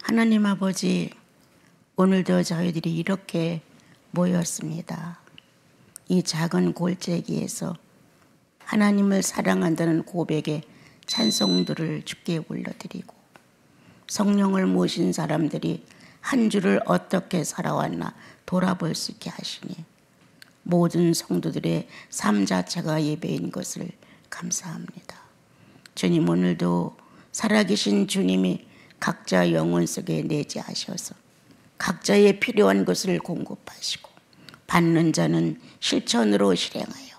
하나님 아버지, 오늘도 저희들이 이렇게 모였습니다. 이 작은 골짜기에서 하나님을 사랑한다는 고백의 찬송들을 주께 올려드리고, 성령을 모신 사람들이 한 주를 어떻게 살아왔나 돌아볼 수 있게 하시니 모든 성도들의 삶 자체가 예배인 것을 감사합니다. 주님, 오늘도 살아계신 주님이 각자 영혼 속에 내재하셔서 각자의 필요한 것을 공급하시고, 받는 자는 실천으로 실행하여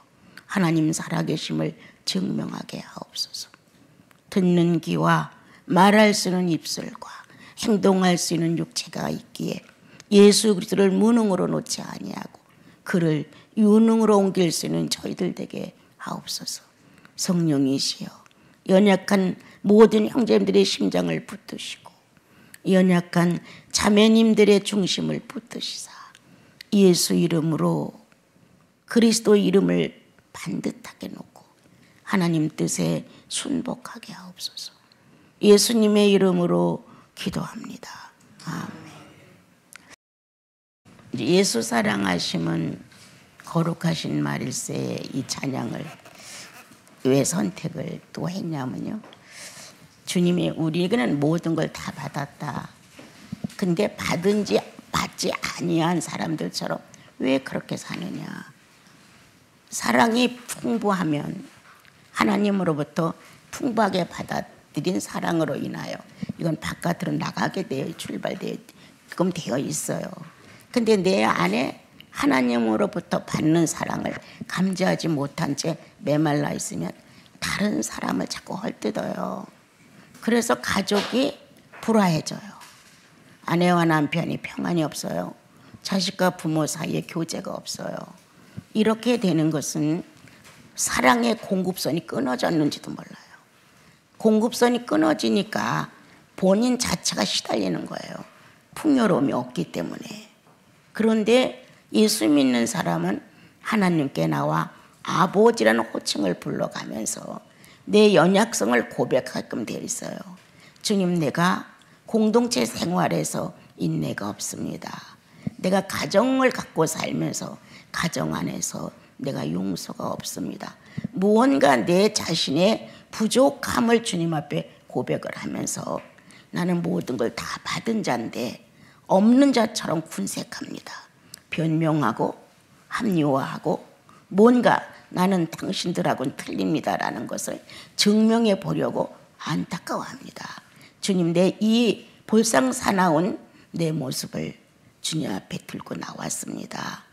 하나님 살아계심을 증명하게 하옵소서. 듣는 귀와 말할 수 있는 입술과 행동할 수 있는 육체가 있기에 예수 그리스도를 무능으로 놓지 아니하고 그를 유능으로 옮길 수 있는 저희들 되게 하옵소서. 성령이시여, 연약한 모든 형제님들의 심장을 붙드시고 연약한 자매님들의 중심을 붙드시사 예수 이름으로, 그리스도 이름을 반듯하게 놓고 하나님 뜻에 순복하게 하옵소서. 예수님의 이름으로 기도합니다. 아멘. 예수 사랑하심은 거룩하신 말일세에 이 찬양을 왜 선택을 또 했냐면요, 주님이 우리에게는 모든 걸 다 받았다. 근데 받은지 받지 아니한 사람들처럼 왜 그렇게 사느냐. 사랑이 풍부하면 하나님으로부터 풍부하게 받아들인 사랑으로 인하여 이건 바깥으로 나가게 되어 출발되어 그럼 되어 있어요. 근데 내 안에 하나님으로부터 받는 사랑을 감지하지 못한 채 메말라 있으면 다른 사람을 자꾸 헐뜯어요. 그래서 가족이 불화해져요. 아내와 남편이 평안이 없어요. 자식과 부모 사이에 교제가 없어요. 이렇게 되는 것은 사랑의 공급선이 끊어졌는지도 몰라요. 공급선이 끊어지니까 본인 자체가 시달리는 거예요. 풍요로움이 없기 때문에. 그런데 예수 믿는 사람은 하나님께 나와 아버지라는 호칭을 불러가면서 내 연약성을 고백하게끔 되어 있어요. 주님, 내가 공동체 생활에서 인내가 없습니다. 내가 가정을 갖고 살면서 가정 안에서 내가 용서가 없습니다. 무언가 내 자신의 부족함을 주님 앞에 고백을 하면서 나는 모든 걸 다 받은 자인데 없는 자처럼 군색합니다. 변명하고 합리화하고 뭔가 나는 당신들하고는 틀립니다라는 것을 증명해 보려고 안타까워합니다. 주님, 내 이 볼상사나운 내 모습을 주님 앞에 들고 나왔습니다.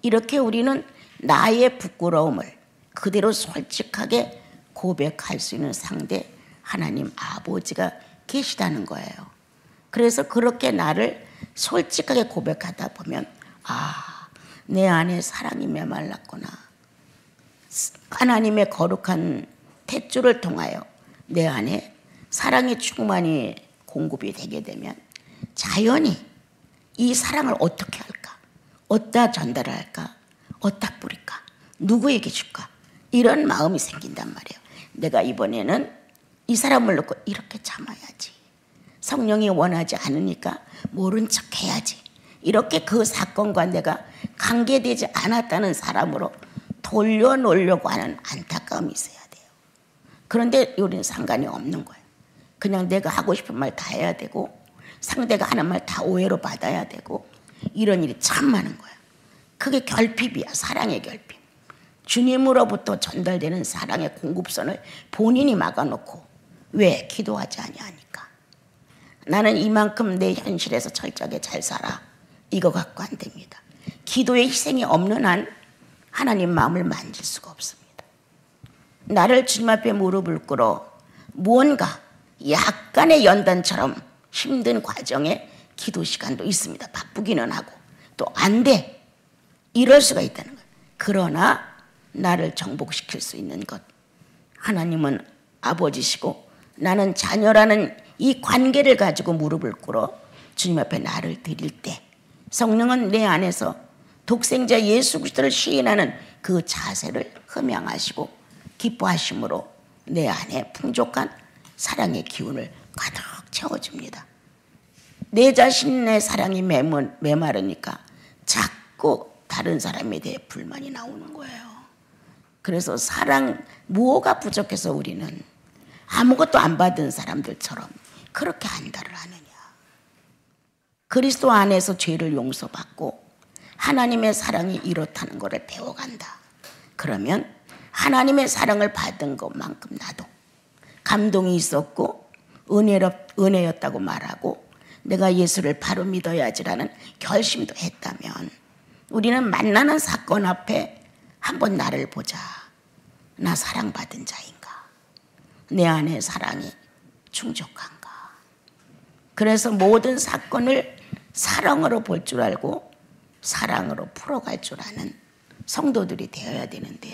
이렇게 우리는 나의 부끄러움을 그대로 솔직하게 고백할 수 있는 상대 하나님 아버지가 계시다는 거예요. 그래서 그렇게 나를 솔직하게 고백하다 보면 내 안에 사랑이 메말랐구나. 하나님의 거룩한 탯줄을 통하여 내 안에 사랑의 충만히 공급이 되게 되면 자연히 이 사랑을 어떻게 할까? 어디다 전달할까? 어디다 뿌릴까? 누구에게 줄까? 이런 마음이 생긴단 말이에요. 내가 이번에는 이 사람을 놓고 이렇게 참아야지. 성령이 원하지 않으니까 모른 척 해야지. 이렇게 그 사건과 내가 관계되지 않았다는 사람으로 돌려놓으려고 하는 안타까움이 있어야 돼요. 그런데 우리는 상관이 없는 거예요. 그냥 내가 하고 싶은 말 다 해야 되고 상대가 하는 말 다 오해로 받아야 되고 이런 일이 참 많은 거예요. 그게 결핍이야. 사랑의 결핍. 주님으로부터 전달되는 사랑의 공급선을 본인이 막아놓고 왜? 기도하지 아니하니까. 나는 이만큼 내 현실에서 철저하게 잘 살아. 이거 갖고 안 됩니다. 기도의 희생이 없는 한 하나님 마음을 만질 수가 없습니다. 나를 주님 앞에 무릎을 꿇어 무언가 약간의 연단처럼 힘든 과정에 기도 시간도 있습니다. 바쁘기는 하고 또 안 돼. 이럴 수가 있다는 거예요. 그러나 나를 정복시킬 수 있는 것, 하나님은 아버지시고 나는 자녀라는 이 관계를 가지고 무릎을 꿇어 주님 앞에 나를 드릴 때 성령은 내 안에서 독생자 예수 그리스도를 시인하는 그 자세를 흠양하시고 기뻐하심으로 내 안에 풍족한 사랑의 기운을 가득 채워줍니다. 내 자신의 사랑이 메마르니까 자꾸 다른 사람에 대해 불만이 나오는 거예요. 그래서 사랑, 뭐가 부족해서 우리는 아무것도 안 받은 사람들처럼 그렇게 안달을 하느냐. 그리스도 안에서 죄를 용서받고 하나님의 사랑이 이렇다는 것을 배워간다. 그러면 하나님의 사랑을 받은 것만큼 나도 감동이 있었고 은혜였다고 말하고 내가 예수를 바로 믿어야지라는 결심도 했다면 우리는 만나는 사건 앞에 한번 나를 보자. 나 사랑받은 자인가? 내 안에 사랑이 충족한가? 그래서 모든 사건을 사랑으로 볼 줄 알고 사랑으로 풀어갈 줄 아는 성도들이 되어야 되는데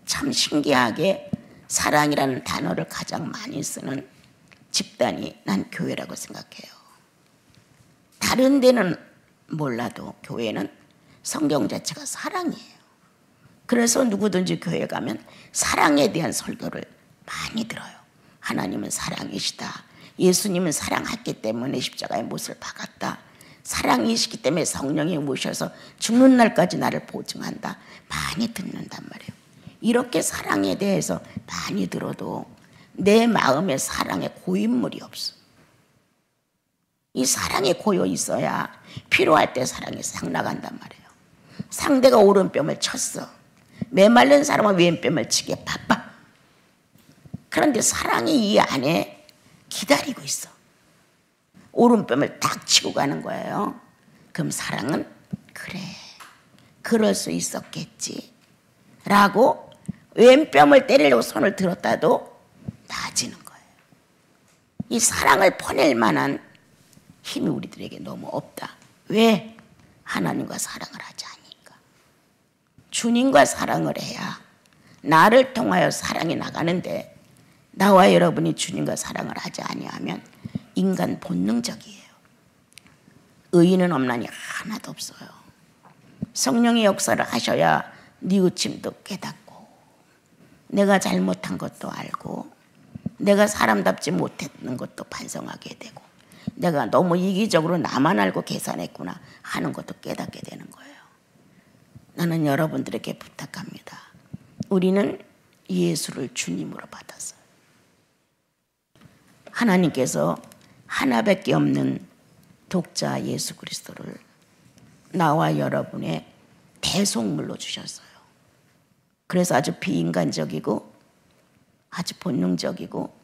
참 신기하게 사랑이라는 단어를 가장 많이 쓰는 집단이 난 교회라고 생각해요. 다른 데는 몰라도 교회는 성경 자체가 사랑이에요. 그래서 누구든지 교회 가면 사랑에 대한 설교를 많이 들어요. 하나님은 사랑이시다. 예수님은 사랑했기 때문에 십자가의 못을 박았다. 사랑이시기 때문에 성령이 오셔서 죽는 날까지 나를 보증한다. 많이 듣는단 말이에요. 이렇게 사랑에 대해서 많이 들어도 내 마음에 사랑의 고인물이 없어. 이 사랑이 고여 있어야 필요할 때 사랑이 싹 나간단 말이에요. 상대가 오른뺨을 쳤어. 메말른 사람은 왼뺨을 치기에 바빠. 그런데 사랑이 이 안에 기다리고 있어. 오른뺨을 딱 치고 가는 거예요. 그럼 사랑은 그래, 그럴 수 있었겠지 라고 왼뺨을 때리려고 손을 들었다도 나아지는 거예요. 이 사랑을 퍼낼 만한 힘이 우리들에게 너무 없다. 왜? 하나님과 사랑을 하지 않으니까. 주님과 사랑을 해야 나를 통하여 사랑이 나가는데 나와 여러분이 주님과 사랑을 하지 아니하면 인간 본능적이에요. 의인은 없나니 하나도 없어요. 성령의 역사를 하셔야 뉘우침도 깨닫고 내가 잘못한 것도 알고 내가 사람답지 못했는 것도 반성하게 되고 내가 너무 이기적으로 나만 알고 계산했구나 하는 것도 깨닫게 되는 거예요. 나는 여러분들에게 부탁합니다. 우리는 예수를 주님으로 받았어요. 하나님께서 하나밖에 없는 독자 예수 그리스도를 나와 여러분의 대속물로 주셨어요. 그래서 아주 비인간적이고 아주 본능적이고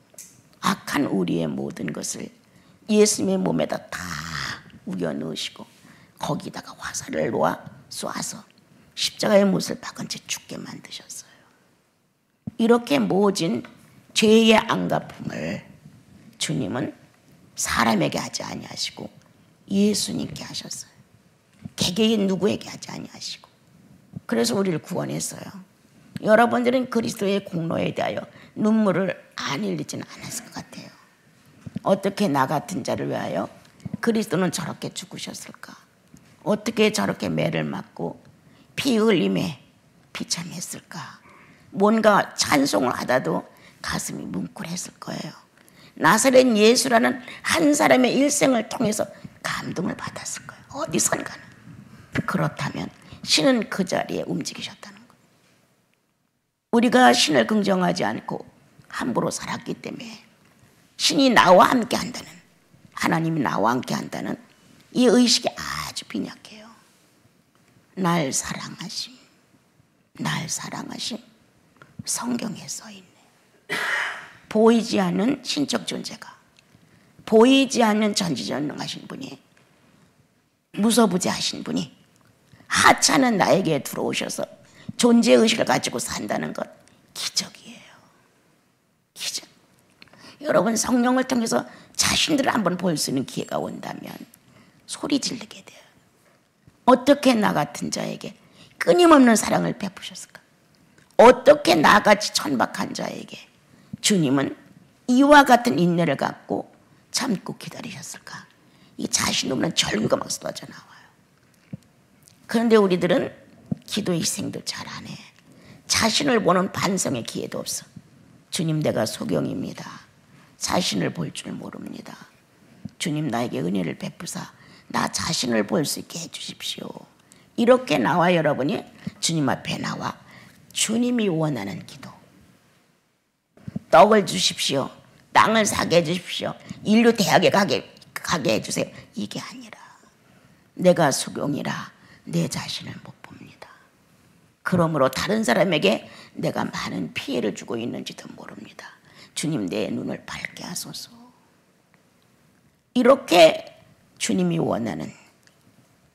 악한 우리의 모든 것을 예수님의 몸에다 다 우겨 넣으시고 거기다가 화살을 놓아 쏴서 십자가의 못을 박은 채 죽게 만드셨어요. 이렇게 모진 죄의 안갚음을 주님은 사람에게 하지 아니하시고 예수님께 하셨어요. 개개인 누구에게 하지 아니하시고 그래서 우리를 구원했어요. 여러분들은 그리스도의 공로에 대하여 눈물을 안 흘리지는 않았을 것 같아요. 어떻게 나 같은 자를 위하여 그리스도는 저렇게 죽으셨을까? 어떻게 저렇게 매를 맞고 피 흘림에 비참했을까? 뭔가 찬송을 하다도 가슴이 뭉클했을 거예요. 나사렛 예수라는 한 사람의 일생을 통해서 감동을 받았을 거예요. 어디선가는. 그렇다면 신은 그 자리에 움직이셨다는 거예요. 우리가 신을 긍정하지 않고 함부로 살았기 때문에 신이 나와 함께 한다는, 하나님이 나와 함께 한다는 이 의식이 아주 빈약해요. 날 사랑하심, 날 사랑하심, 성경에 써있네. 보이지 않는 신적 존재가, 보이지 않는 전지전능하신 분이, 무소부재하신 분이 하찮은 나에게 들어오셔서 존재의식을 가지고 산다는 것 기적이에요. 기적. 여러분 성령을 통해서 자신들을 한번 볼 수 있는 기회가 온다면 소리 지르게 돼요. 어떻게 나 같은 자에게 끊임없는 사랑을 베푸셨을까? 어떻게 나같이 천박한 자에게 주님은 이와 같은 인내를 갖고 참고 기다리셨을까? 이 자신 없는 절규가 막 쏟아져 나와요. 그런데 우리들은 기도 희생도 잘 안 해. 자신을 보는 반성의 기회도 없어. 주님, 내가 소경입니다. 자신을 볼 줄 모릅니다. 주님 나에게 은혜를 베푸사 나 자신을 볼 수 있게 해주십시오. 이렇게 나와 여러분이 주님 앞에 나와 주님이 원하는 기도, 떡을 주십시오, 땅을 사게 해주십시오, 인류 대학에 가게 해주세요, 이게 아니라 내가 수경이라 내 자신을 못 봅니다. 그러므로 다른 사람에게 내가 많은 피해를 주고 있는지도 모릅니다. 주님 내 눈을 밝게 하소서. 이렇게 주님이 원하는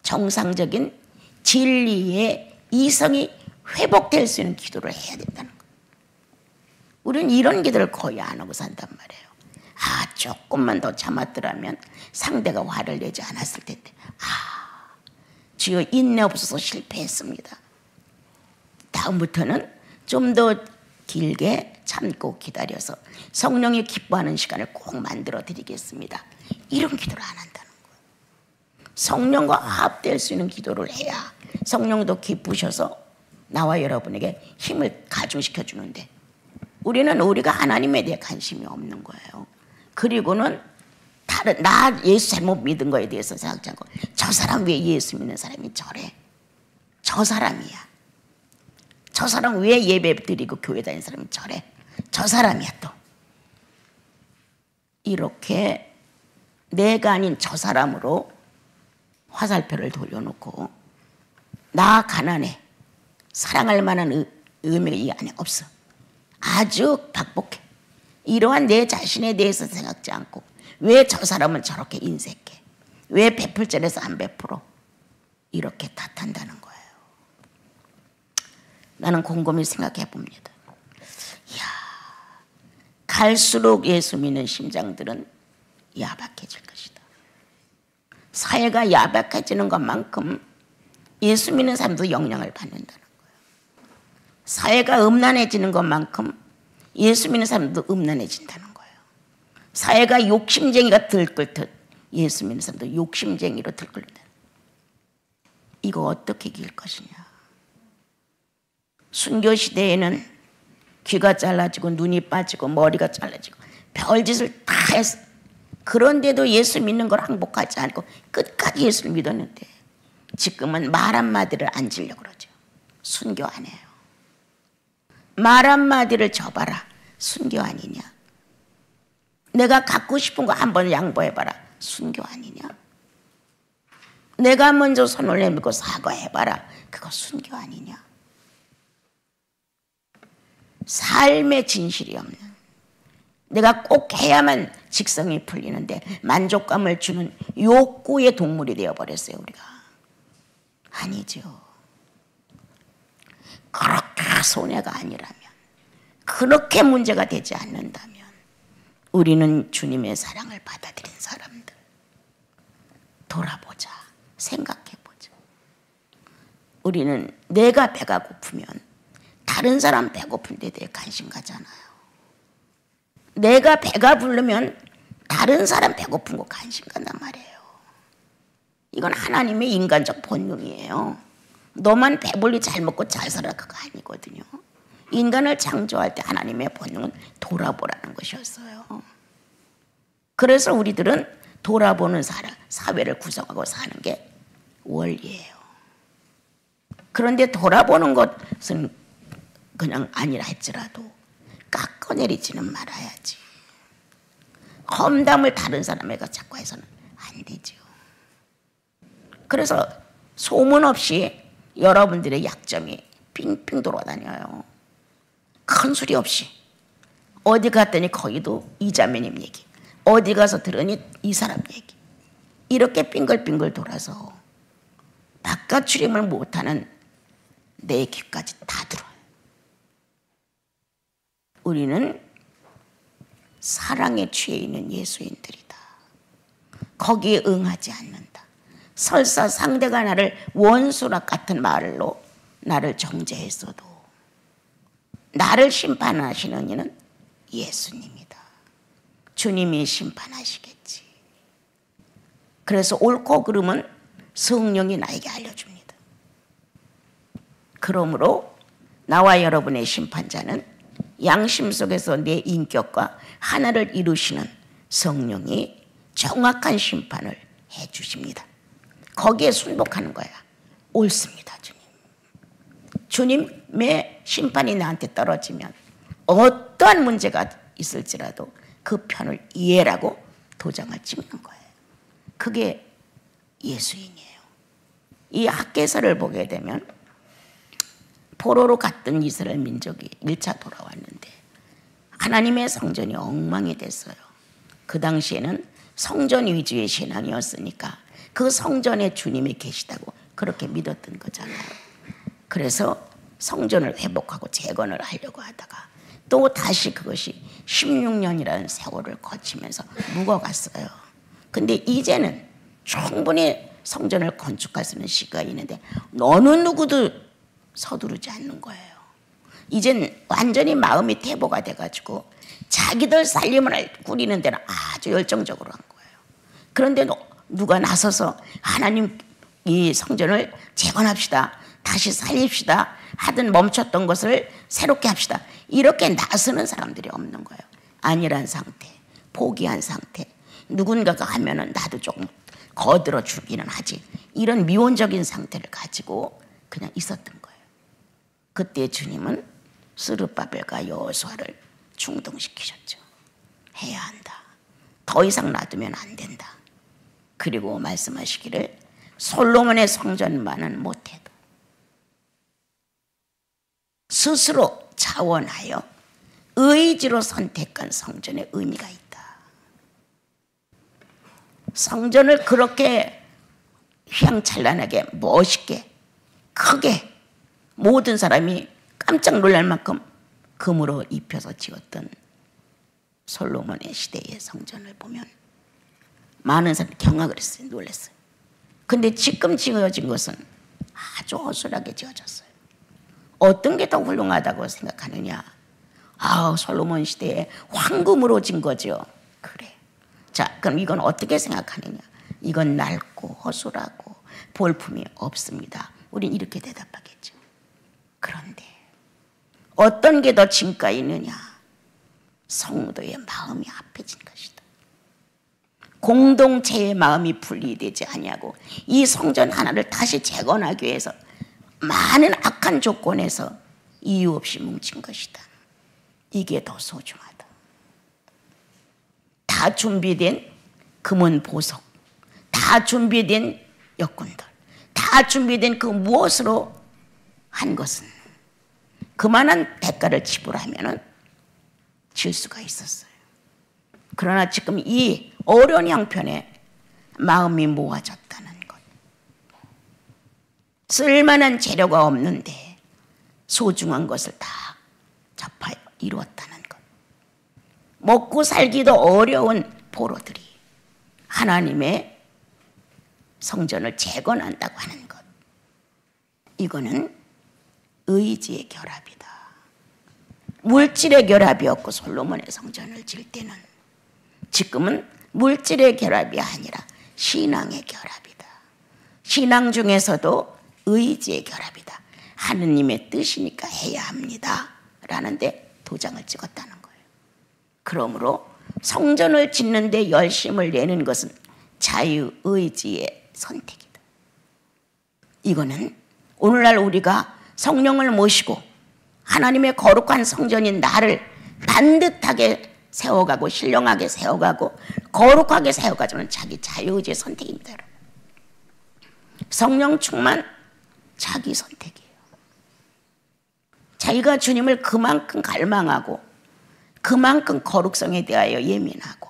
정상적인 진리의 이성이 회복될 수 있는 기도를 해야 된다는 거예요. 우리는 이런 기도를 거의 안 하고 산단 말이에요. 조금만 더 참았더라면 상대가 화를 내지 않았을 텐데, 주여 인내 없어서 실패했습니다. 다음부터는 좀 더 길게 참고 기다려서 성령이 기뻐하는 시간을 꼭 만들어 드리겠습니다. 이런 기도를 안 한다는 거예요. 성령과 화합될 수 있는 기도를 해야 성령도 기쁘셔서 나와 여러분에게 힘을 가중시켜 주는데, 우리가 하나님에 대해 관심이 없는 거예요. 그리고는 나 예수 잘못 믿은 거에 대해서 생각하지 않고, 저 사람 왜 예수 믿는 사람이 저래? 저 사람이야. 저 사람 왜 예배 드리고 교회 다니는 사람이 저래? 저 사람이야 또. 이렇게 내가 아닌 저 사람으로 화살표를 돌려놓고, 나 가난해, 사랑할 만한 의미가 이 안에 없어, 아주 박복해, 이러한 내 자신에 대해서 생각지 않고 왜 저 사람은 저렇게 인색해, 왜 베풀 자리에서 안 베풀어, 이렇게 탓한다는 거예요. 나는 곰곰이 생각해 봅니다. 갈수록 예수 믿는 심장들은 야박해질 것이다. 사회가 야박해지는 것만큼 예수 믿는 사람도 영향을 받는다는 거예요. 사회가 음란해지는 것만큼 예수 믿는 사람도 음란해진다는 거예요. 사회가 욕심쟁이가 들끓듯 예수 믿는 사람도 욕심쟁이로 들끓는다. 이거 어떻게 이길 것이냐. 순교 시대에는 귀가 잘라지고 눈이 빠지고 머리가 잘라지고 별짓을 다 했어. 그런데도 예수 믿는 걸 항복하지 않고 끝까지 예수를 믿었는데, 지금은 말 한마디를 안 지려고 그러죠. 순교 안 해요. 말 한마디를 줘봐라, 순교 아니냐. 내가 갖고 싶은 거 한번 양보해봐라, 순교 아니냐. 내가 먼저 손을 내밀고 사과해봐라, 그거 순교 아니냐. 삶의 진실이 없는, 내가 꼭 해야만 직성이 풀리는데 만족감을 주는 욕구의 동물이 되어버렸어요, 우리가. 아니죠. 그렇게 손해가 아니라면, 그렇게 문제가 되지 않는다면 우리는 주님의 사랑을 받아들인 사람들. 돌아보자, 생각해보자. 우리는 내가 배가 고프면 다른 사람 배고픈 데 대해 관심 가잖아요. 내가 배가 부르면 다른 사람 배고픈 거 관심 간단 말이에요. 이건 하나님의 인간적 본능이에요. 너만 배불리 잘 먹고 잘 살아, 그거 아니거든요. 인간을 창조할 때 하나님의 본능은 돌아보라는 것이었어요. 그래서 우리들은 돌아보는 사회를 구성하고 사는 게 원리예요. 그런데 돌아보는 것은 그냥 아니라 할지라도 깎아내리지는 말아야지. 험담을 다른 사람에게 자꾸 해서는 안 되죠. 그래서 소문 없이 여러분들의 약점이 빙빙 돌아다녀요. 큰 소리 없이. 어디 갔더니 거기도 이자매님 얘기, 어디 가서 들으니 이 사람 얘기, 이렇게 빙글빙글 돌아서 바깥 출입을 못하는 내 귀까지 다 들어요. 우리는 사랑에 취해 있는 예수인들이다. 거기에 응하지 않는다. 설사 상대가 나를 원수라 같은 말로 나를 정죄했어도 나를 심판하시는 이는 예수님이다. 주님이 심판하시겠지. 그래서 옳고 그름은 성령이 나에게 알려줍니다. 그러므로 나와 여러분의 심판자는 양심 속에서 내 인격과 하나를 이루시는 성령이 정확한 심판을 해 주십니다. 거기에 순복하는 거야. 옳습니다, 주님. 주님의 심판이 나한테 떨어지면 어떠한 문제가 있을지라도 그 편을 이해라고 도장을 찍는 거예요. 그게 예수인이에요. 이 학개서를 보게 되면 포로로 갔던 이스라엘 민족이 1차 돌아왔는데 하나님의 성전이 엉망이 됐어요. 그 당시에는 성전 위주의 신앙이었으니까 그 성전에 주님이 계시다고 그렇게 믿었던 거잖아요. 그래서 성전을 회복하고 재건을 하려고 하다가 또 다시 그것이 16년이라는 세월을 거치면서 묵어갔어요. 근데 이제는 충분히 성전을 건축할 수 있는 시간이 있는데 어느 누구도 서두르지 않는 거예요. 이젠 완전히 마음이 퇴보가 돼가지고 자기들 살림을 꾸리는 데는 아주 열정적으로 한 거예요. 그런데 누가 나서서 하나님 이 성전을 재건합시다, 다시 살립시다, 하든 멈췄던 것을 새롭게 합시다, 이렇게 나서는 사람들이 없는 거예요. 안일한 상태, 포기한 상태, 누군가가 하면은 나도 조금 거들어 주기는 하지, 이런 미온적인 상태를 가지고 그냥 있었던 거예요. 그때 주님은 스룹바벨과 여호수아를 충동시키셨죠. 해야 한다. 더 이상 놔두면 안 된다. 그리고 말씀하시기를 솔로몬의 성전만은 못해도 스스로 자원하여 의지로 선택한 성전의 의미가 있다. 성전을 그렇게 휘황찬란하게 멋있게 크게 모든 사람이 깜짝 놀랄 만큼 금으로 입혀서 지었던 솔로몬의 시대의 성전을 보면 많은 사람이 경악을 했어요. 놀랐어요. 근데 지금 지어진 것은 아주 허술하게 지어졌어요. 어떤 게 더 훌륭하다고 생각하느냐? 솔로몬 시대에 황금으로 진 거죠. 그래. 자, 그럼 이건 어떻게 생각하느냐? 이건 낡고 허술하고 볼품이 없습니다. 우린 이렇게 대답하겠죠. 그런데 어떤 게 더 진가 있느냐? 성도의 마음이 합해진 것이다. 공동체의 마음이 분리되지 아니하고 이 성전 하나를 다시 재건하기 위해서 많은 악한 조건에서 이유 없이 뭉친 것이다. 이게 더 소중하다. 다 준비된 금은 보석, 다 준비된 여군들, 다 준비된 그 무엇으로 한 것은 그만한 대가를 지불하면은 질 수가 있었어요. 그러나 지금 이 어려운 형편에 마음이 모아졌다는 것, 쓸만한 재료가 없는데 소중한 것을 다 접하여 이루었다는 것, 먹고 살기도 어려운 포로들이 하나님의 성전을 재건한다고 하는 것, 이거는 의지의 결합이다. 물질의 결합이었고 솔로몬의 성전을 질 때는, 지금은 물질의 결합이 아니라 신앙의 결합이다. 신앙 중에서도 의지의 결합이다. 하느님의 뜻이니까 해야 합니다 라는데 도장을 찍었다는 거예요. 그러므로 성전을 짓는 데 열심을 내는 것은 자유의지의 선택이다. 이거는 오늘날 우리가 성령을 모시고 하나님의 거룩한 성전인 나를 반듯하게 세워가고 신령하게 세워가고 거룩하게 세워가주는 자기 자유의지의 선택입니다. 성령 충만 자기 선택이에요. 자기가 주님을 그만큼 갈망하고 그만큼 거룩성에 대하여 예민하고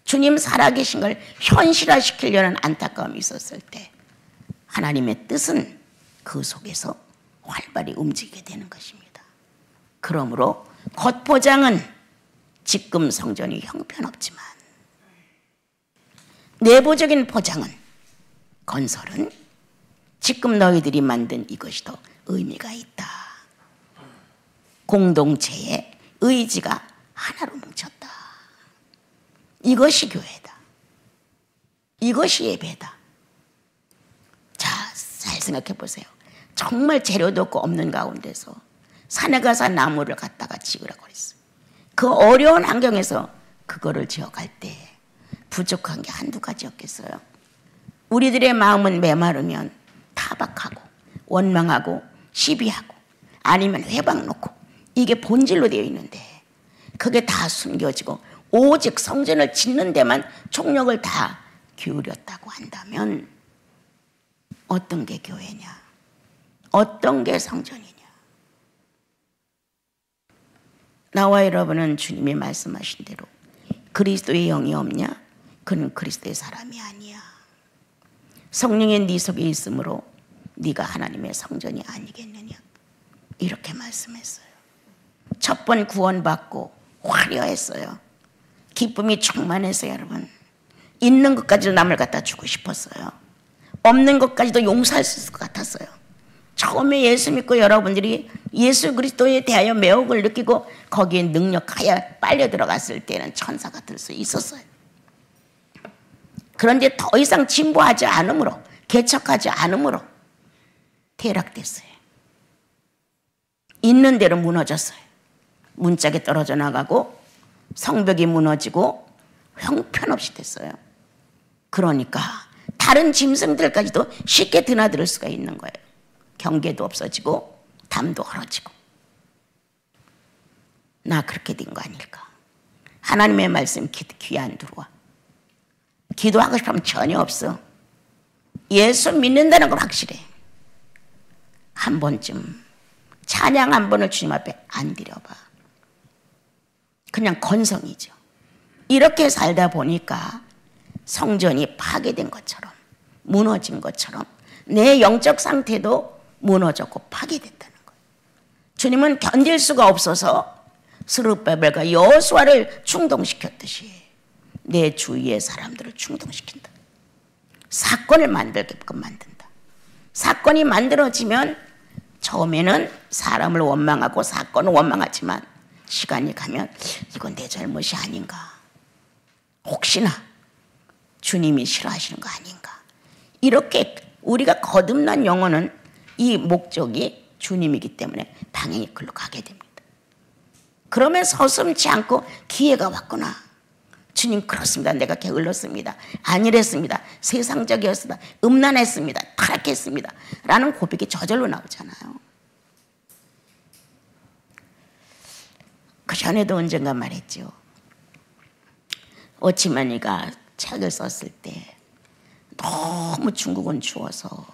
주님 살아계신 걸 현실화시키려는 안타까움이 있었을 때 하나님의 뜻은 그 속에서 활발히 움직이게 되는 것입니다. 그러므로 겉포장은 지금 성전이 형편없지만 내부적인 포장은, 건설은 지금 너희들이 만든 이것이 더 의미가 있다. 공동체의 의지가 하나로 뭉쳤다. 이것이 교회다. 이것이 예배다. 자, 잘 생각해 보세요. 정말 재료도 없고 없는 가운데서 산에 가서 나무를 갖다가 지으라고 그랬어요. 그 어려운 환경에서 그거를 지어갈 때 부족한 게 한두 가지였겠어요? 우리들의 마음은 메마르면 타박하고 원망하고 시비하고 아니면 회방 놓고 이게 본질로 되어 있는데 그게 다 숨겨지고 오직 성전을 짓는 데만 총력을 다 기울였다고 한다면 어떤 게 교회냐? 어떤 게 성전이냐? 나와 여러분은 주님이 말씀하신 대로 그리스도의 영이 없냐? 그는 그리스도의 사람이 아니야. 성령이 네 속에 있으므로 네가 하나님의 성전이 아니겠느냐? 이렇게 말씀했어요. 첫 번 구원받고 화려했어요. 기쁨이 충만했어요. 여러분, 있는 것까지도 남을 갖다 주고 싶었어요. 없는 것까지도 용서할 수 있을 것 같았어요. 처음에 예수 믿고 여러분들이 예수 그리스도에 대하여 매혹을 느끼고 거기에 능력하여 빨려 들어갔을 때는 천사 같을 수 있었어요. 그런데 더 이상 진보하지 않으므로, 개척하지 않으므로 퇴락됐어요. 있는 대로 무너졌어요. 문짝에 떨어져 나가고 성벽이 무너지고 형편없이 됐어요. 그러니까 다른 짐승들까지도 쉽게 드나들 수가 있는 거예요. 경계도 없어지고 담도 헐어지고. 나 그렇게 된 거 아닐까? 하나님의 말씀 귀 안 들어와. 기도하고 싶으면 전혀 없어. 예수 믿는다는 건 확실해. 한 번쯤 찬양 한 번을 주님 앞에 안 드려봐. 그냥 건성이죠. 이렇게 살다 보니까 성전이 파괴된 것처럼, 무너진 것처럼 내 영적 상태도 무너졌고 파괴됐다는 거예요. 주님은 견딜 수가 없어서 스룹바벨과 여호수아를 충동시켰듯이 내 주위의 사람들을 충동시킨다. 사건을 만들게끔 만든다. 사건이 만들어지면 처음에는 사람을 원망하고 사건을 원망하지만 시간이 가면 이건 내 잘못이 아닌가, 혹시나 주님이 싫어하시는 거 아닌가, 이렇게 우리가 거듭난 영혼은 이 목적이 주님이기 때문에 당연히 글로 가게 됩니다. 그러면 서슴지 않고 기회가 왔구나. 주님, 그렇습니다. 내가 게을렀습니다. 안일했습니다. 세상적이었습니다. 음란했습니다. 타락했습니다. 라는 고백이 저절로 나오잖아요. 그 전에도 언젠가 말했죠. 오치마니가 책을 썼을 때 너무 중국은 추워서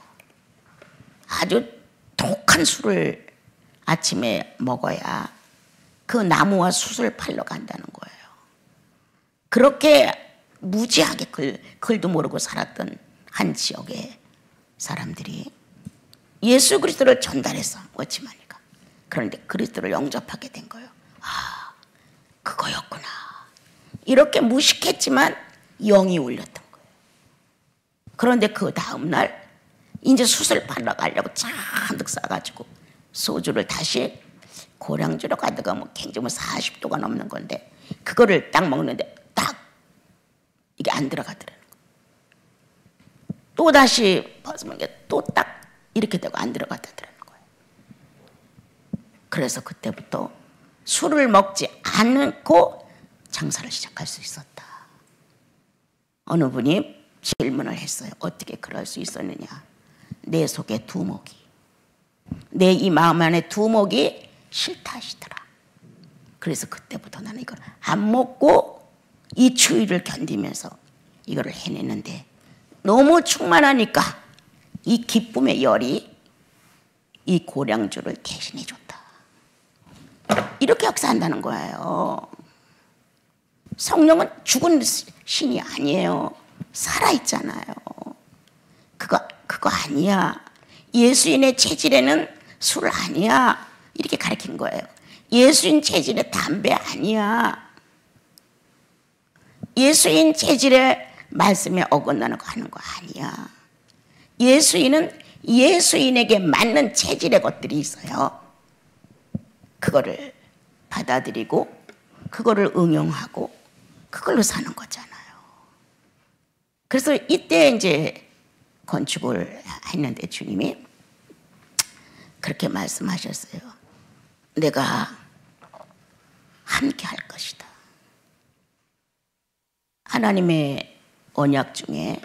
아주 독한 술을 아침에 먹어야 그 나무와 숯을 팔러 간다는 거예요. 그렇게 무지하게 글도 모르고 살았던 한 지역의 사람들이 예수 그리스도를 전달했어, 오치마니가. 그런데 그리스도를 영접하게 된 거예요. 아, 그거였구나. 이렇게 무식했지만 영이 울렸던 거예요. 그런데 그 다음날 이제 숯을 팔러 가려고 잔뜩 싸가지고 소주를 다시 고량주로 가다가 굉장히 40도가 넘는 건데 그거를 딱 먹는데 딱 이게 안 들어가더라는 거예요. 또 다시 벗으면 또 딱 이렇게 되고 안 들어가더라는 거예요. 그래서 그때부터 술을 먹지 않고 장사를 시작할 수 있었다. 어느 분이 질문을 했어요. 어떻게 그럴 수 있었느냐. 내 속에 두목이, 내 이 마음 안에 두목이 싫다 하시더라. 그래서 그때부터 나는 이걸 안 먹고 이 추위를 견디면서 이거를 해내는데 너무 충만하니까 이 기쁨의 열이 이 고량주를 대신해 줬다. 이렇게 역사한다는 거예요. 성령은 죽은 신이 아니에요. 살아있잖아요. 그거 아니야. 예수인의 체질에는 술 아니야. 이렇게 가르친 거예요. 예수인 체질의 담배 아니야. 예수인 체질의 말씀에 어긋나는 거 하는 거 아니야. 예수인은 예수인에게 맞는 체질의 것들이 있어요. 그거를 받아들이고 그거를 응용하고 그걸로 사는 거잖아요. 그래서 이때 이제 건축을 했는데 주님이 그렇게 말씀하셨어요. 내가 함께 할 것이다. 하나님의 언약 중에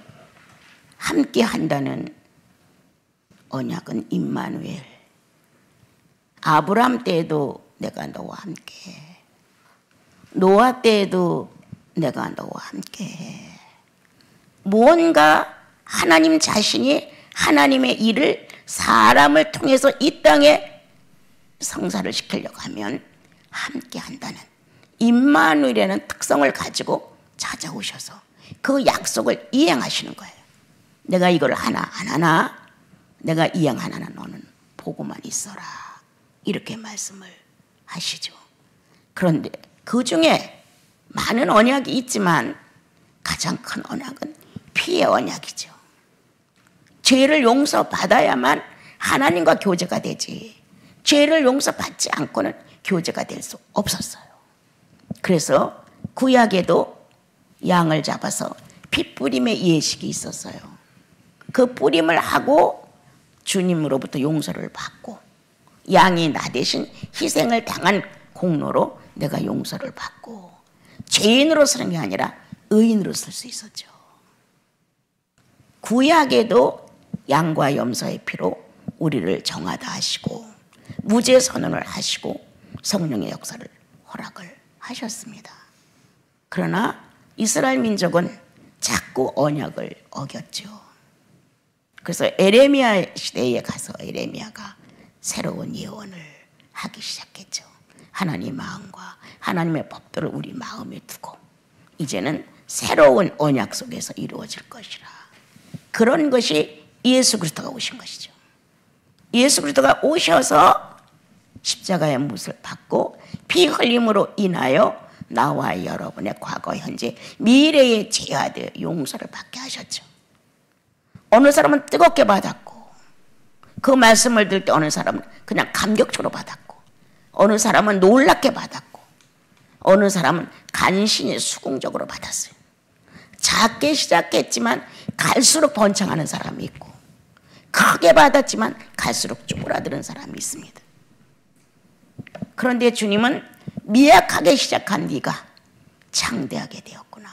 함께 한다는 언약은 임마누엘. 아브라함 때에도 내가 너와 함께해. 노아 때에도 내가 너와 함께해. 뭔가 하나님 자신이 하나님의 일을 사람을 통해서 이 땅에 성사를 시키려고 하면 함께 한다는 임마누엘이라는 특성을 가지고 찾아오셔서 그 약속을 이행하시는 거예요. 내가 이걸 하나 안 하나, 내가 이행하나 너는 보고만 있어라, 이렇게 말씀을 하시죠. 그런데 그 중에 많은 언약이 있지만 가장 큰 언약은 피의 언약이죠. 죄를 용서받아야만 하나님과 교제가 되지, 죄를 용서받지 않고는 교제가 될 수 없었어요. 그래서 구약에도 양을 잡아서 피 뿌림의 예식이 있었어요. 그 뿌림을 하고 주님으로부터 용서를 받고, 양이 나 대신 희생을 당한 공로로 내가 용서를 받고, 죄인으로 서는 게 아니라 의인으로 설 수 있었죠. 구약에도 양과 염소의 피로 우리를 정하다 하시고 무죄 선언을 하시고 성령의 역사를 허락을 하셨습니다. 그러나 이스라엘 민족은 자꾸 언약을 어겼죠. 그래서 에레미야 시대에 가서 에레미야가 새로운 예언을 하기 시작했죠. 하나님 마음과 하나님의 법도를 우리 마음에 두고 이제는 새로운 언약 속에서 이루어질 것이라. 그런 것이 예수 그리스도가 오신 것이죠. 예수 그리스도가 오셔서 십자가의 못을 받고 피 흘림으로 인하여 나와 여러분의 과거, 현재, 미래의 죄와 대해 용서를 받게 하셨죠. 어느 사람은 뜨겁게 받았고, 그 말씀을 들을 때 어느 사람은 그냥 감격처럼 받았고, 어느 사람은 놀랍게 받았고, 어느 사람은 간신히 수긍적으로 받았어요. 작게 시작했지만 갈수록 번창하는 사람이 있고, 크게 받았지만 갈수록 쪼그라드는 사람이 있습니다. 그런데 주님은 미약하게 시작한 네가 창대하게 되었구나.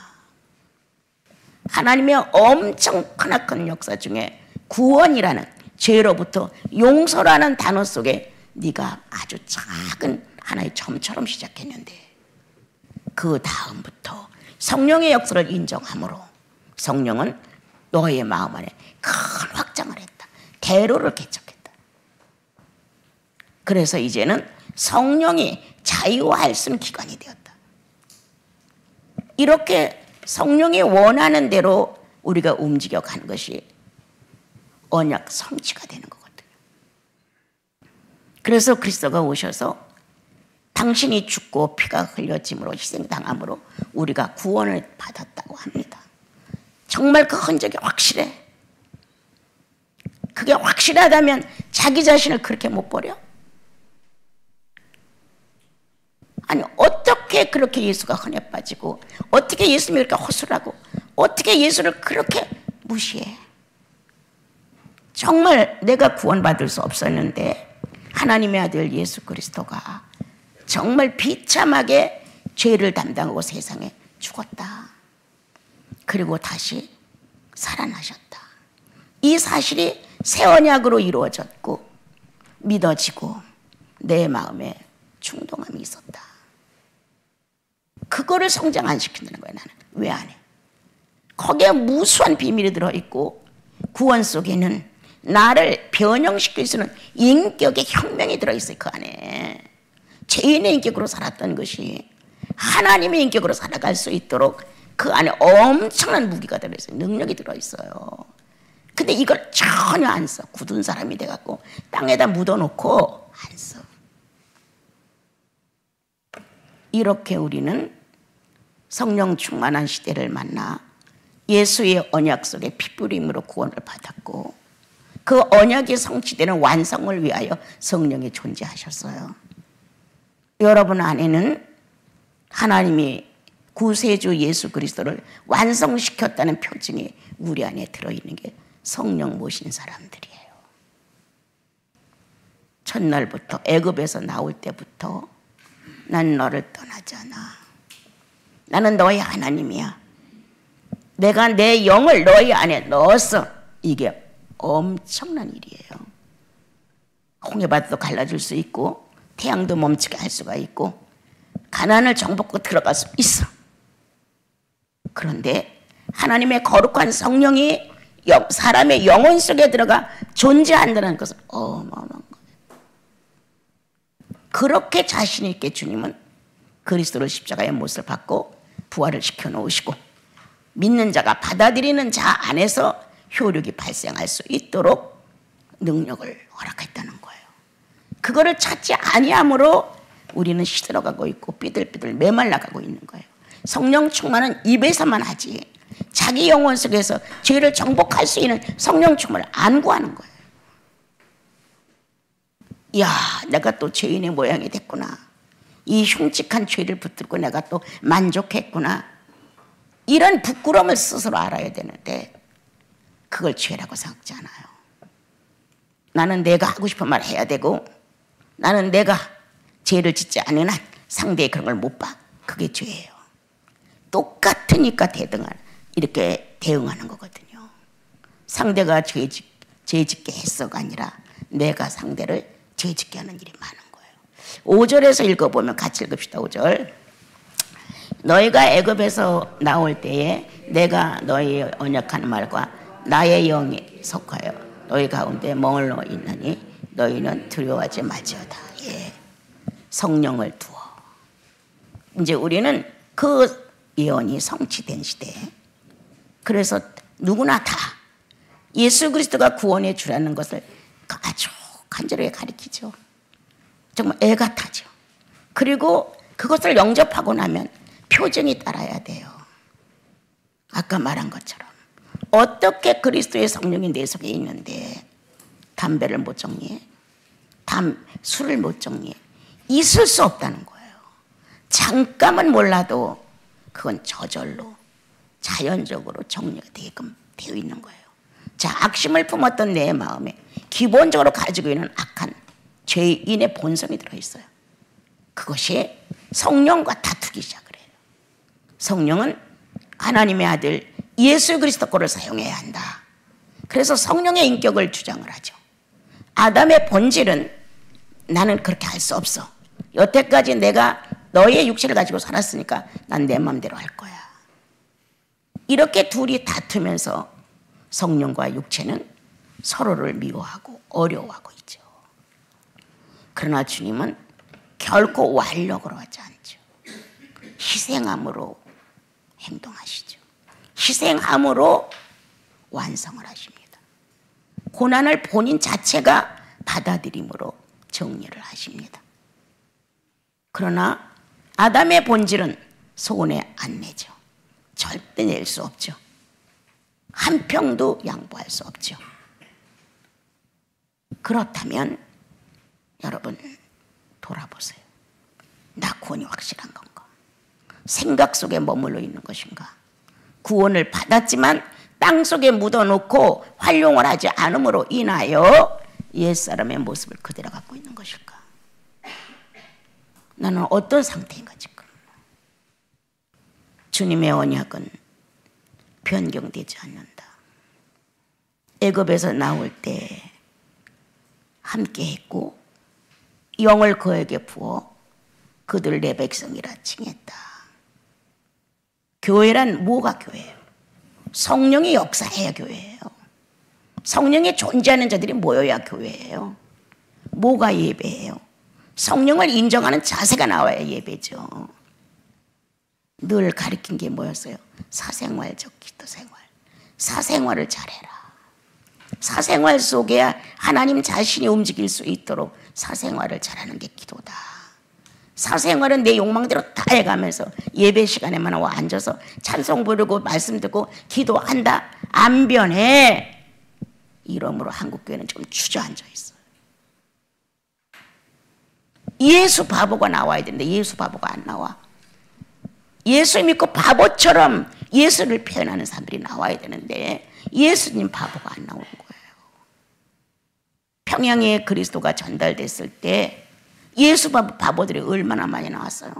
하나님의 엄청 크나큰 역사 중에 구원이라는, 죄로부터 용서라는 단어 속에 네가 아주 작은 하나의 점처럼 시작했는데, 그 다음부터 성령의 역사를 인정함으로 성령은 너의 마음 안에 큰 확장을 했다. 대로를 개척했다. 그래서 이제는 성령이 자유할 수 있는 기관이 되었다. 이렇게 성령이 원하는 대로 우리가 움직여가는 것이 언약 성취가 되는 거거든요. 그래서 그리스도가 오셔서 당신이 죽고 피가 흘려짐으로 희생당함으로 우리가 구원을 받았다고 합니다. 정말 그 흔적이 확실해. 그게 확실하다면 자기 자신을 그렇게 못 버려? 아니, 어떻게 그렇게 예수가 흔해 빠지고, 어떻게 예수님이 그렇게 허술하고, 어떻게 예수를 그렇게 무시해? 정말 내가 구원받을 수 없었는데 하나님의 아들 예수 그리스도가 정말 비참하게 죄를 담당하고 세상에 죽었다. 그리고 다시 살아나셨다. 이 사실이 새 언약으로 이루어졌고 믿어지고 내 마음에 충동함이 있었다. 그거를 성장 안 시킨다는 거야. 나는 왜 안 해? 거기에 무수한 비밀이 들어있고 구원 속에는 나를 변형시킬 수 있는 인격의 혁명이 들어있어요. 그 안에 죄인의 인격으로 살았던 것이 하나님의 인격으로 살아갈 수 있도록 그 안에 엄청난 무기가 들어있어요. 능력이 들어있어요. 근데 이걸 전혀 안 써. 굳은 사람이 돼갖고 땅에다 묻어놓고 안 써. 이렇게 우리는 성령 충만한 시대를 만나 예수의 언약 속에 피뿌림으로 구원을 받았고, 그 언약이 성취되는 완성을 위하여 성령이 존재하셨어요. 여러분 안에는 하나님이 구세주 예수 그리스도를 완성시켰다는 표징이 우리 안에 들어있는 게 성령 모신 사람들이에요. 첫날부터 애굽에서 나올 때부터 난 너를 떠나지 않아. 나는 너의 하나님이야. 내가 내 영을 너희 안에 넣었어. 이게 엄청난 일이에요. 홍해바다도 갈라질 수 있고 태양도 멈추게 할 수가 있고 가나안을 정복하고 들어갈 수 있어. 그런데 하나님의 거룩한 성령이 사람의 영혼 속에 들어가 존재한다는 것은 어마어마한 거예요. 그렇게 자신 있게 주님은 그리스도를 십자가의 못을 받고 부활을 시켜 놓으시고 믿는 자가 받아들이는 자 안에서 효력이 발생할 수 있도록 능력을 허락했다는 거예요. 그거를 찾지 아니함으로 우리는 시들어가고 있고 삐들삐들 메말라가고 있는 거예요. 성령 충만은 입에서만 하지 자기 영혼 속에서 죄를 정복할 수 있는 성령 충만을 안 구하는 거예요. 야, 내가 또 죄인의 모양이 됐구나. 이 흉측한 죄를 붙들고 내가 또 만족했구나. 이런 부끄러움을 스스로 알아야 되는데 그걸 죄라고 생각하지 않아요. 나는 내가 하고 싶은 말 해야 되고 나는 내가 죄를 짓지 않은 한 상대의 그런 걸 못 봐. 그게 죄예요. 똑같으니까 이렇게 대응하는 거거든요. 상대가 죄 짓게 했어가 아니라 내가 상대를 죄 짓게 하는 일이 많은 거예요. 5절에서 읽어보면 같이 읽읍시다. 5절. 너희가 애굽에서 나올 때에 내가 너희 언약하는 말과 나의 영이 속하여 너희 가운데 머물러 있느니 너희는 두려워하지 말지어다. 예. 성령을 두어. 이제 우리는 그 예언이 성취된 시대에 그래서 누구나 다 예수 그리스도가 구원해 주라는 것을 아주 간절하게 가르치죠. 정말 애가 타죠. 그리고 그것을 영접하고 나면 표정이 따라야 돼요. 아까 말한 것처럼 어떻게 그리스도의 성령이 내 속에 있는데 담배를 못 정리해? 술을 못 정리해? 있을 수 없다는 거예요. 잠깐은 몰라도 그건 저절로 자연적으로 정리가 되게끔 되어 있는 거예요. 자, 악심을 품었던 내 마음에 기본적으로 가지고 있는 악한 죄인의 본성이 들어있어요. 그것이 성령과 다투기 시작을 해요. 성령은 하나님의 아들 예수 그리스도 거를 사용해야 한다. 그래서 성령의 인격을 주장을 하죠. 아담의 본질은 나는 그렇게 할 수 없어. 여태까지 내가 너의 육체를 가지고 살았으니까 난 내 마음대로 할 거야. 이렇게 둘이 다투면서 성령과 육체는 서로를 미워하고 어려워하고 있죠. 그러나 주님은 결코 완력으로 하지 않죠. 희생함으로 행동하시죠. 희생함으로 완성을 하십니다. 고난을 본인 자체가 받아들임으로 정리를 하십니다. 그러나 아담의 본질은 손에 안 내죠. 절대 낼 수 없죠. 한 평도 양보할 수 없죠. 그렇다면 여러분 돌아보세요. 나 구원이 확실한 건가? 생각 속에 머물러 있는 것인가? 구원을 받았지만 땅속에 묻어놓고 활용을 하지 않음으로 인하여 옛사람의 모습을 그대로 갖고 있는 것일까? 나는 어떤 상태인가 지금? 주님의 언약은 변경되지 않는다. 애굽에서 나올 때 함께 했고 영을 그에게 부어 그들을 내 백성이라 칭했다. 교회란 뭐가 교회예요? 성령이 역사해야 교회예요. 성령이 존재하는 자들이 모여야 교회예요. 뭐가 예배예요? 성령을 인정하는 자세가 나와야 예배죠. 늘 가르친 게 뭐였어요? 사생활적 기도생활. 사생활을 잘해라. 사생활 속에 하나님 자신이 움직일 수 있도록 사생활을 잘하는 게 기도다. 사생활은 내 욕망대로 다 해가면서 예배 시간에만 와 앉아서 찬송 부르고 말씀 듣고 기도한다. 안 변해. 이러므로 한국교회는 좀 주저앉아 있어요. 예수 바보가 나와야 되는데 예수 바보가 안 나와. 예수 믿고 바보처럼 예수를 표현하는 사람들이 나와야 되는데 예수님 바보가 안 나오는 거예요. 평양에 그리스도가 전달됐을 때 예수 바보들이 얼마나 많이 나왔어요.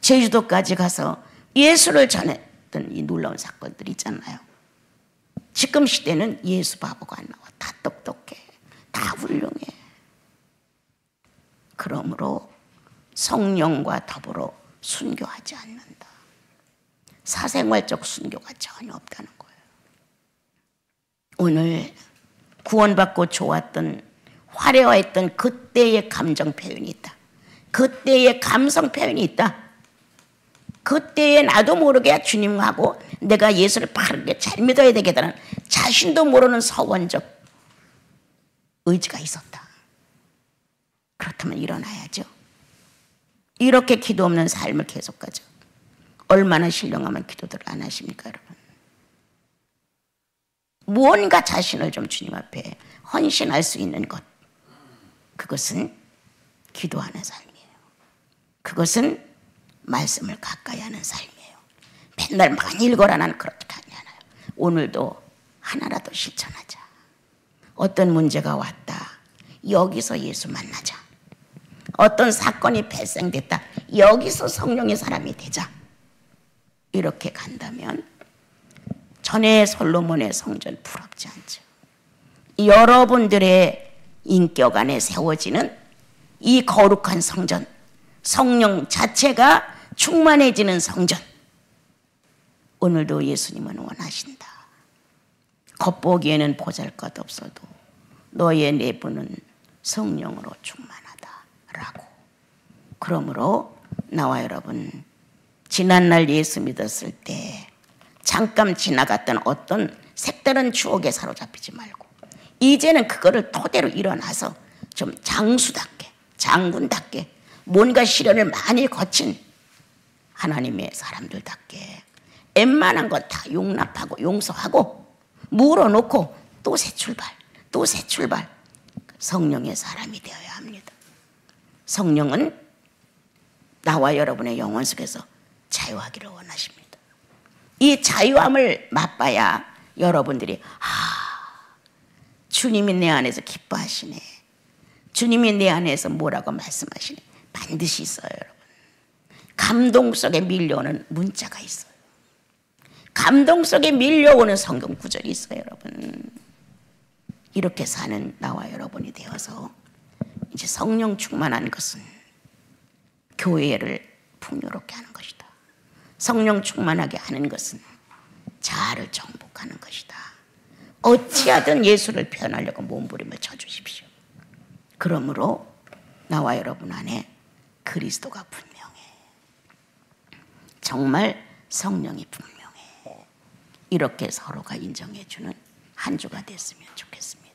제주도까지 가서 예수를 전해 했던 이 놀라운 사건들 있잖아요. 지금 시대는 예수 바보가 안 나와. 다 똑똑해. 다 훌륭해. 그러므로 성령과 더불어 순교하지 않는다. 사생활적 순교가 전혀 없다는 거예요. 오늘 구원받고 좋았던 화려했던 그때의 감정 표현이 있다. 그때의 감성 표현이 있다. 그때에 나도 모르게 주님하고 내가 예수를 바르게 잘 믿어야 되겠다는 자신도 모르는 서원적 의지가 있었다. 그렇다면 일어나야죠. 이렇게 기도 없는 삶을 계속하죠. 얼마나 신령하면 기도들을 안 하십니까, 여러분? 무언가 자신을 좀 주님 앞에 헌신할 수 있는 것, 그것은 기도하는 삶이에요. 그것은 말씀을 가까이 하는 삶이에요. 맨날 많이 읽어라, 난 그렇게 하지 않아요. 오늘도 하나라도 실천하자. 어떤 문제가 왔다, 여기서 예수 만나자. 어떤 사건이 발생됐다, 여기서 성령의 사람이 되자. 이렇게 간다면 전에 솔로몬의 성전 부럽지 않죠. 여러분들의 인격 안에 세워지는 이 거룩한 성전, 성령 자체가 충만해지는 성전, 오늘도 예수님은 원하신다. 겉보기에는 보잘것없어도 너의 내부는 성령으로 충만하다라고. 그러므로 나와 여러분, 지난날 예수 믿었을 때 잠깐 지나갔던 어떤 색다른 추억에 사로잡히지 말고 이제는 그거를 토대로 일어나서 좀 장수답게, 장군답게, 뭔가 시련을 많이 거친 하나님의 사람들답게 웬만한 건 다 용납하고 용서하고 물어놓고 또 새 출발, 또 새 출발. 성령의 사람이 되어야 합니다. 성령은 나와 여러분의 영혼 속에서 자유하기를 원하십니다. 이 자유함을 맛봐야 여러분들이 주님이 내 안에서 기뻐하시네, 주님이 내 안에서 뭐라고 말씀하시네, 반드시 있어요. 여러분, 감동 속에 밀려오는 문자가 있어요. 감동 속에 밀려오는 성경 구절이 있어요. 여러분, 이렇게 사는 나와 여러분이 되어서 이제 성령 충만한 것은 교회를 풍요롭게 하는 것이다. 성령 충만하게 하는 것은 자아를 정복하는 것이다. 어찌하든 예수를 표현하려고 몸부림을 쳐주십시오. 그러므로 나와 여러분 안에 그리스도가 분명해. 정말 성령이 분명해. 이렇게 서로가 인정해주는 한 주가 됐으면 좋겠습니다.